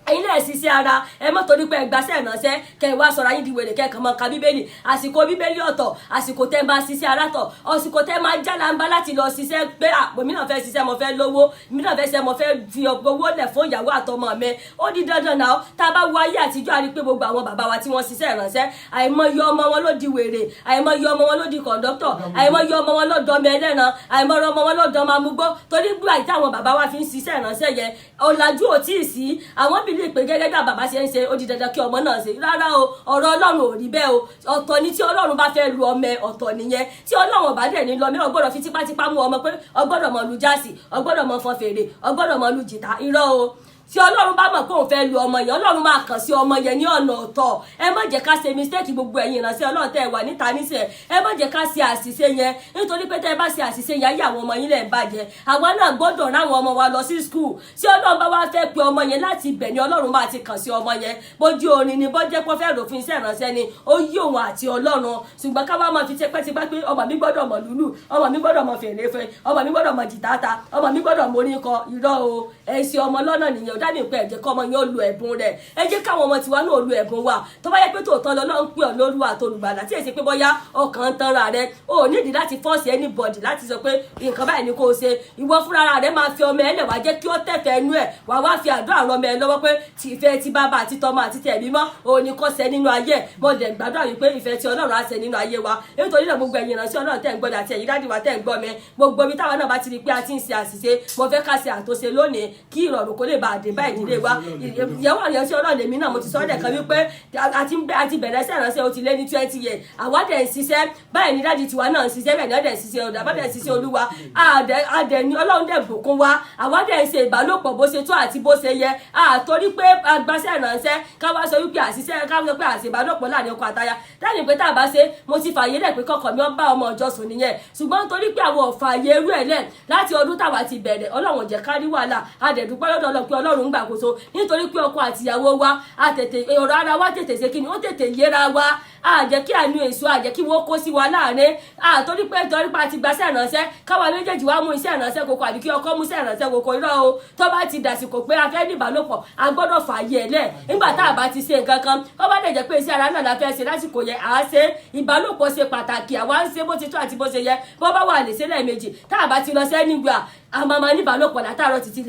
ẹ̀yin lè ṣiṣẹ́ ara ẹ mọ́ torí pé ẹgbàṣẹ́ ìránṣẹ́ kẹ́ ẹ wá sọ̀rọ̀ ayé di wèrè kẹ́ẹ̀kan mọ́ ka bíbélì àsìkò bíbélì ọ̀tọ̀ àsìkò tẹ́ máa ṣiṣẹ́ ara tọ̀ àsìkò tẹ́ máa jálàmbá láti lọ ṣiṣẹ́ pé àpò mi náà fẹ́ ṣiṣẹ́ mo fẹ́ lówó mi náà fẹ́ ṣiṣẹ́ mo fẹ́ fi owó lẹ̀ fún ìyàwó àtọmọ mi ó di dandan náà tá a bá wo ayé àtijọ́ àrí pé gbogbo àwọn bàbá wa tí wọ́n ṣiṣẹ́ ìránṣẹ́ àìmọye ọmọ wọn ló di wèrè àìmọye ọmọ wọn ló di kọ̀ńdọ́tọ̀ àìmọye ọmọ wọn ló dọmọ ẹlẹ́ran àìmọye ọmọ wọn ló dọmọ amúgbó torí bí àìtá àwọn bàbá wa fi ń ṣiṣẹ́ ìránṣẹ́ yẹn ọ̀làjú ò tí ì sí àwọn bìlì pé gẹ́gẹ́ dà bàbá ṣe ń ṣe ó di dandan kí ọmọ náà ṣe rárá o ọ̀rọ̀ Ọlọ́run ò rí bẹ́ẹ̀ o ọ̀tọ̀ ni tí Ọlọ́run bá fẹ́ lu ọmọ ọ̀tọ̀ nìyẹn tí Ọlọ́run bá dẹ̀ ní lọ mí ọgbọ́dọ̀ fi tipátipá mú ọmọ pé ọgbọ́dọ̀ mọ lu jáàsì ọgbọ́dọ̀ mọ fọn fèrè ọgbọ́dọ̀ mọ lu jìtá irọ́ o tí Ọlọ́run bá mọ̀ pé òun fẹ́ lu ọmọ yẹn Ọlọ́run máa kàn sí ọmọ yẹn ní ọ̀nà ọ̀tọ̀ ẹ má jẹ́ ká ṣe mistake gbogbo ẹ̀yin ìránṣẹ́ Ọlọ́run tẹ́ ẹ wà níta níṣẹ́ ẹ má jẹ́ ká ṣe àṣìṣe yẹn nítorí pé tẹ́ ẹ bá ṣe àṣìṣe yẹn ayé àwọn ọmọ yín lẹ̀ ń bàjẹ́ àwa náà gbọ́dọ̀ ráwọn ọmọ wa lọ sí school tí Ọlọ́run bá wá fẹ́ pe ọmọ yẹn láti ibẹ̀ ni Ọlọ́run máa ti kàn sí ọmọ yẹn bójú orin ni bọ́jẹ́ pọ́ fẹ́ rò fún iṣẹ́ ìránṣẹ́ ni ó yí òun àti Ọlọ́run ṣùgbọ́n ká wá máa fi tipẹ́tipẹ́ pé ọmọ mi gbọ́dọ̀ mọ̀ lùlù ọmọ mi gbọ́dọ̀ mọ̀ fèrè fẹ́ ọmọ mi gbọ́dọ̀ mọ̀ jìtàtà ọmọ mi gbọ́dọ̀ mọ̀ orin kọ irọ́ o ẹ̀ ṣe ọmọ lọ́nà nìyẹn ò dá mi pé ẹ̀jẹ̀ kọ́ ọmọ yóò lu ẹ̀bùn rẹ̀ ẹ jẹ́ káwọn ọmọ tiwa náà lu ẹ̀bùn wa tó bá yẹ pé tòótọ́ lọ́lọ́run pè ọ́ lórí àtolùgbàlà tí èsì pé bóyá ọkàn ń tanra rẹ o ò nídìí láti force anybody láti sọ pé nǹkan báyìí ni kò ṣe ìwọ fúnra rẹ máa fi ọmọ ẹ lẹ̀ wá jẹ́ kí ó tẹ̀fẹ̀ ẹnu ẹ̀ wá wá fi àdó àwọn ọmọ ẹ lọ́wọ́ pé ìfẹ́ ti bàbá àti tọmọ àti tẹ̀mí mọ́ òun ni kò ṣẹ nínú ayé mo dẹ̀ gbàdúrà wípé ìfẹ́ ti Ọlọ́run á ṣẹ nínú ayé wa nítorí náà gbogbo ẹ̀yin ìránṣẹ́ Ọlọ́run tẹ̀ ń gbọ́dọ̀ àti ẹ̀yin dádì wa tẹ̀ ń gbọ́ mi gbogbo ibi táwa náà bá ti rí pé a ti ń ṣe àṣìṣe mo fẹ́ ká ṣe àtúnṣe lónìí kí ìrọ̀rùn kó lè bá àdé bá ìdílé wa ìyẹ̀wò àyànṣe Ọlọ́run lèmi náà mo ti sọ ọ́ dẹ̀ kan wípé àti bẹ̀rẹ̀ sí ìránṣẹ́ ó ti lé ní 20 years àwa dẹ̀ ń ṣiṣẹ́ báyìí ní dájú tiwa náà ń ṣiṣẹ́ bẹ́ẹ̀ ni ó dẹ̀ ń ṣiṣẹ́ ọ̀dà bá dẹ̀ ń ṣiṣẹ́ Olúwa àdẹ̀ ni Ọlọ́run dẹ̀ bùkún wa àwa dẹ̀ ń ṣe ìbálòpọ̀ bó ṣe tó àti bó ṣe yẹ àtorí pé agbáṣẹ́ ìránṣẹ́ káwá sọ wípé àṣìṣe káwá sọ pé àṣì ìbálòpọ̀ láàrin ọkọ àtaya dáni pé tá a bá ṣe mo ti fààyè lẹ̀ pé kọkọ mi ó bá ọmọ ọjọ́ sùn nìyẹn ṣùgbọ́n torí pé àwọn ò fààyè irú ẹ̀ lẹ̀ láti ọdún táwa ti bẹ̀rẹ̀ Ọlọ́run jẹ́ ká rí wàhálà àdẹ̀dúpẹ́ lọ́dọ̀ Ọlọ́run pé Ọlọ́run ń gbàkóso nítorí pé ọkọ àtìyàwó wa àtètè ọ̀rọ̀ ara wa tètè ṣe kí ni ó tètè yéra wa àjẹ́ kí àánú èso àjẹ́ kí wọ́n kó sí wa láàrin torí pé àti gbaṣẹ́ ìránṣẹ́ káwa méjèèjì wá mú iṣẹ́ ìránṣẹ́ koko àbí kí ọkọ mú iṣẹ́ ìránṣẹ́ koko irọ́ o tó bá ti dàsìkò pé a fẹ́ ní ìbálòpọ̀ a gbọ́dọ̀ fààyè ẹ̀ lẹ̀ nígbà tá a bá ti ṣe nǹkan kan ó bá dẹ̀ jẹ́ pé iṣẹ́ ara náà la fẹ́ ṣe lásìkò yẹn à á ṣe ìbálòpọ̀ ṣe pàtàkì àwa ń ṣe bó ti tó àti bó ṣe yẹ bó bá wà lè ṣe lẹ́ẹ̀mejì tá a bá ti lọ sẹ́ nígbà àmọ́ máa ní ìbálòpọ̀ látàárọ̀ títí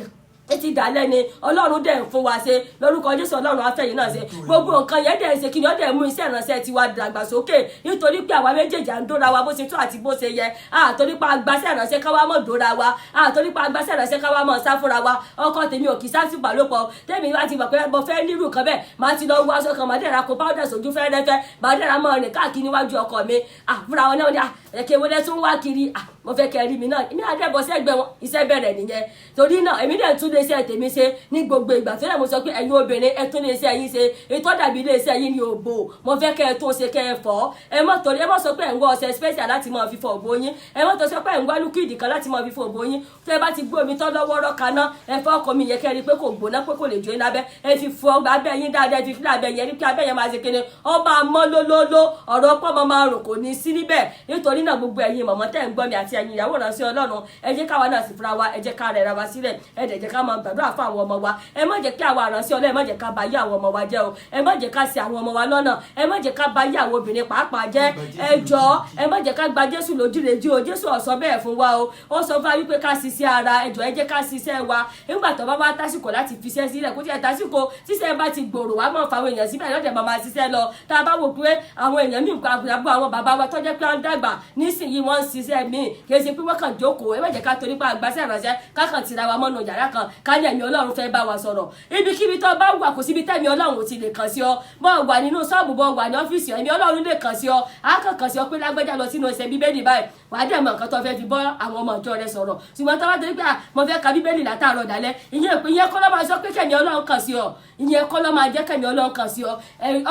ti dàlẹ́ ni Ọlọ́run dẹ̀ ń fún wa ṣe lórúkọ Jésù Ọlọ́run afẹ́yìn náà ṣe gbogbo nǹkan yẹn dẹ̀ ń ṣe kí ni ó dẹ̀ mú iṣẹ́ ìránṣẹ́ tiwa dàgbàsókè nítorí pé àwa méjèèjì à ń dóra wa bó ṣe tó àti bó ṣe yẹ àtorí pa agbáṣẹ́ ìránṣẹ́ káwá mọ̀ dóra wa àtorí pa agbáṣẹ́ ìránṣẹ́ káwá mọ̀ sá fúnra wa ọkọ tèmi ò kì í sáfì ìbálòpọ̀ tèmi wá ti mọ̀ pé mo fẹ́ nírú kan bẹ́ẹ̀ máa ti lọ wọ aṣọ kan máa dẹ̀ra kó powder sójú fẹ́rẹ́fẹ́ máa dẹ̀ra mọ́ rìn káàkiri níwájú ọkọ mi àfúrà wọn náà ní ẹ̀kẹ́ wọlé tún wá kiri mo fẹ́ kẹ́ rí mi náà èmi àdẹ́bọ̀ sẹ́gbẹ̀ wọn iṣẹ́ bẹ̀rẹ̀ nìyẹn torí náà èmi dẹ̀ tún lè ṣe tèmi ṣe ní gbogbo ìgbà tó yẹ mo sọ pé ẹ̀yin obìnrin ẹ tún lè ṣe ẹ̀yin ṣe ètò dàbí ilé iṣẹ́ yín ní òbò mo fẹ́ kẹ́ ẹ tún ṣe kẹ́ ẹ fọ́ ẹ mọ̀ torí ẹ mọ̀ sọ pé ẹ̀ ń wọ ọṣẹ special láti máa fi fọ òbò yín ẹ mọ̀ tó sọ pé ẹ̀ ń wá lúkìdì kan láti máa fi fọ òbò yín tó ẹ bá ti gbé omi tán lọ́wọ́rọ́ kaná ẹ fọ́ ọkọ mi yẹ kẹ́ rí pé kò gbóná pé kò lè jó iná abẹ́ ẹ fi fọ abẹ́ yín dáadáa ẹ fi fílẹ̀ abẹ́ yẹn rí pé abẹ́ yẹn máa ṣe kéde ọba mọ́ lólóló ọ̀rọ̀ pọ́ mọ́ máa rùn kò ní sí níbẹ̀ nítorí náà gbogbo ẹ̀yin mọ̀mọ́ tẹ́ ń gbọ́ mi àti ẹ̀yin ìyàwó ránṣẹ́ Ọlọ́run ẹ jẹ́ káwa náà sì fúnra wa ẹ jẹ́ ká rẹ̀ ra wa sílẹ̀ ẹ dẹ̀ jẹ́ ká máa gbàdúrà fún àwọn ọmọ wa ẹ má jẹ́ kí àwa ránṣẹ́ Ọlọ́run ẹ má jẹ́ ká bà yé àwọn ọmọ wa jẹ́ o ẹ má jẹ́ ká ṣì àwọn ọmọ wa lọ́nà ẹ má jẹ́ ká bà yé àwọn obìnrin pàápàá jẹ́ ẹ jọ̀ọ́ ẹ má jẹ́ ká gba Jésù lójúlẹ̀jú o Jésù ó sọ bẹ́ẹ̀ fún wa o ó sọ fún wa wípé ká ṣiṣẹ́ ara ẹ jọ̀ọ́ ẹ jẹ́ ká ṣiṣẹ́ wa nígbà tó bá wá tásìkò láti fiṣẹ́ sílẹ̀ kó tiẹ̀ tásìkò tíṣẹ́ bá ti gbòòrò wá mọ̀ fáwọn èèyàn síbẹ̀ lọ́dẹ̀ máa ṣiṣẹ́ lọ tá a bá wò pé àwọn èèyàn míì àbúrò àwọn bàbá wa tó jẹ́ pé wọ́n dàgbà nísìnyí wọ́n ń ṣiṣẹ́ míì kì í ṣe pé wọ́n kàn jókòó ẹ má jẹ́ ká torí pé àgbàṣẹ́ ìránṣẹ́ kákan tira wa mọ́nu yàrá kan ká ní ẹ̀mí Ọlọ́run fẹ́ bá wa sọ̀rọ̀ ibikíbi tó bá wà kò síbi tẹ́mi Ọlọ́run ti lè kàn sí ọ bọ́ wà nínú ṣọ́ọ̀bù bọ́ wà ní ọ́fíìsì ẹ̀mí Ọlọ́run lè kàn sí ọ á kàn sí ọ pé lágbẹ́jà lọ sínú ẹsẹ̀ bíbélì báyìí wàá dẹ̀ mọ̀ nǹkan tó fẹ́ fi bọ́ àwọn ọmọ ìjọ rẹ sọ̀rọ̀ ṣùgbọ́n tó bá torí pé mo fẹ́ ka bíbélì látàárọ̀ dálẹ́ ìyẹn kọ́ ló máa sọ pé kẹ̀mí Ọlọ́run kàn sí ọ ìyẹn kọ́ ló máa jẹ́ kẹ̀mí Ọlọ́run kàn sí ọ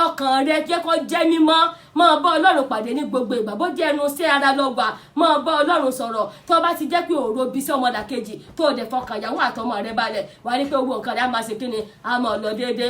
ọkàn rẹ jẹ́ kó jẹ́ mímọ́ máa bá Ọlọ́run pàdé ní gbogbo ìgbà bó jẹ́ ẹnu sí ara lọ́gbà máa bá Ọlọ́run sọ̀rọ̀ tó bá ti jẹ́ pé òòrò bí sí ọmọdàkejì tó dẹ̀ fọkàn ìyàwó àtọmọ rẹ balẹ̀ wà ní pé owó nǹkan rẹ á máa ṣe kí ni á máa lọ déédéé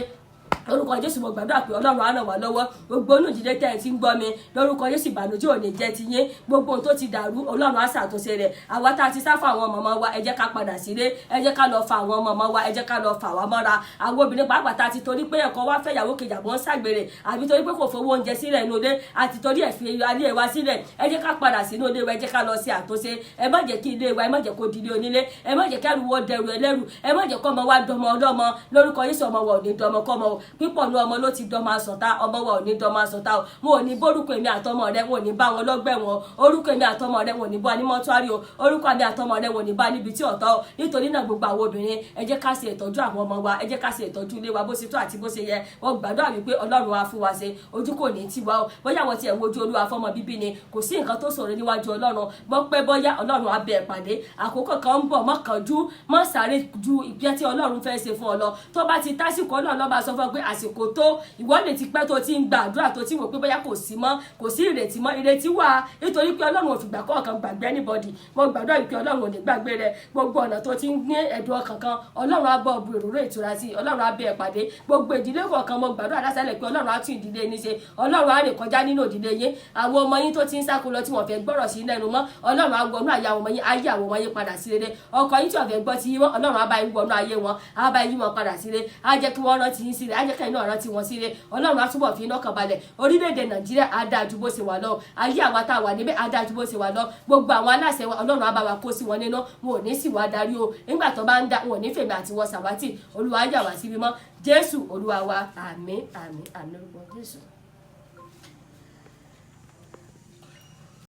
lórúkọ Jésù mo gbàdúrà pé Ọlọ́run á ràn wá lọ́wọ́ gbogbo inú ìdílé tẹ́ ẹ ti ń gbọ́ mi lórúkọ Jésù ìbànújẹ́ ò ní jẹ́ ti yín gbogbo ohun tó ti dàrú Ọlọ́run á ṣàtúnṣe rẹ̀ àwa tá a ti sá fún àwọn màmá wa ẹ jẹ́ ká padà sílé ẹ jẹ́ ká lọ fa àwọn màmá wa ẹ jẹ́ ká lọ fà wá mọ́ra àwọn obìnrin pàápàá tá a ti torí pé ẹ̀kọ́ wá fẹ́ ìyàwó kejì àbọ̀ ń ṣàgbèrè àbí torí pé kò fowó oúnjẹ sílẹ̀ inú ilé àti torí ẹ̀ fi alẹ́ wa sílẹ̀ ẹ jẹ́ ká padà sínú ilé wa ẹ jẹ́ ká lọ sí àtúnṣe ẹ má jẹ́ kí ilé wa ẹ má jẹ́ kó di ilé onílé ẹ má jẹ́ kẹ́rù wọ́n dẹrù ẹlẹ́rù ẹ má jẹ́ kọ́ ọmọ wa dọmọ ọlọ́mọ lórúkọ Jésù ọmọ wa ò ní dọmọ kọ́mọ pípọ̀ ní ọmọ ló ti dọmọ asọ̀tá ọmọ wa ò ní dọmọ asọ̀tá o mo ò ní bórúkọ èmi àtọmọ rẹ wọn ò ní bá wọn lọ́gbẹ̀ wọn orúkọ èmi àtọmọ rẹ wọn ò ní bá ní mọ́túárì o orúkọ èmi àtọmọ rẹ wọn ò ní bá níbi tí ọ̀tọ̀ o nítorí náà gbogbo àwọn obìnrin ẹ jẹ́ ká ṣe ìtọ́jú àwọn ọmọ wa ẹ jẹ́ ká ṣe ìtọ́jú ilé wa bó ṣe tó àti bó ṣe yẹ wọn gbàdúrà wípé Ọlọ́run wa fún wa ṣe ojú kò ní tiwa o bóyá wọn tiẹ̀ wojú Olúwa fọmọ bíbí ni kò sí nǹkan tó ṣòro níwájú Ọlọ́run bọ́ pẹ́ bóyá Ọlọ́run á bẹ ẹ pàdé àkókò kan ń bọ̀ mọ́ kánjú mọ́ sáré ju ìgbẹ́ tí Ọlọ́run fẹ́ ṣe fún ọ lọ tó bá ti tásìkò Ọlọ́run lọ́ba sọ fún ọ pé àsìkò tó ìwọ lè ti pẹ́ tó ti ń gbàdúrà tó ti wò pé bóyá kò sí mọ́ kò sí ìrètí mọ́ ìrètí wà nítorí pé Ọlọ́run ò fìgbà kọ̀ọ̀kan gbàgbé anybody mo gbàdúrà wípé Ọlọ́run ò ní gbàgbé rẹ gbogbo ọ̀nà tó ti ń gbé ẹ̀dùn ọkàn kan Ọlọ́run á bọ̀ bu èrò ìtura sí Ọlọ́run á bẹ ẹ pàdé gbogbo ìdílé kọ̀ọ̀kan mo gbàdúrà lásàlẹ̀ pé Ọlọ́run á tún ìdílé yín ṣe Ọlọ́run á rìn kọjá nínú ìdílé yín àwọn ọmọ yín tó ti ń sáko lọ tí wọ́n fẹ́ gbọ́rọ̀ sí lẹ́nu mọ́ Ọlọ́run á wọnú àyà àwọn ọmọ yín ayé àwọn ọmọ yín padà sí rere ọkọ yín tí wọ́n fẹ́ gbọ́ ti yín mọ́ Ọlọ́run á bá yín wọnú ayé wọn á bá yín wọn padà sí rere á jẹ́ kí wọ́n rántí yín sí rere á jẹ́ kí ẹ̀yin náà rántí wọn sí rere Ọlọ́run á túbọ̀ fi iná kan balẹ̀ orílẹ̀-èdè Nàìjíríà á dáa ju bó ṣe wà lọ ayé àwa tá a wà níbẹ̀ á dáa ju bó ṣe wà lọ gbogbo àwọn aláṣẹ wa Ọlọ́run á bá wa kó sí wọn nínú wọn ò ní sì wá darí o nígbà tó bá ń dá wọn ò ní fèmí àti wọn sàwátì Olúwa yà wá síbi mọ́ Jésù Olúwa wa àmín àmín àmín lórúkọ Jésù.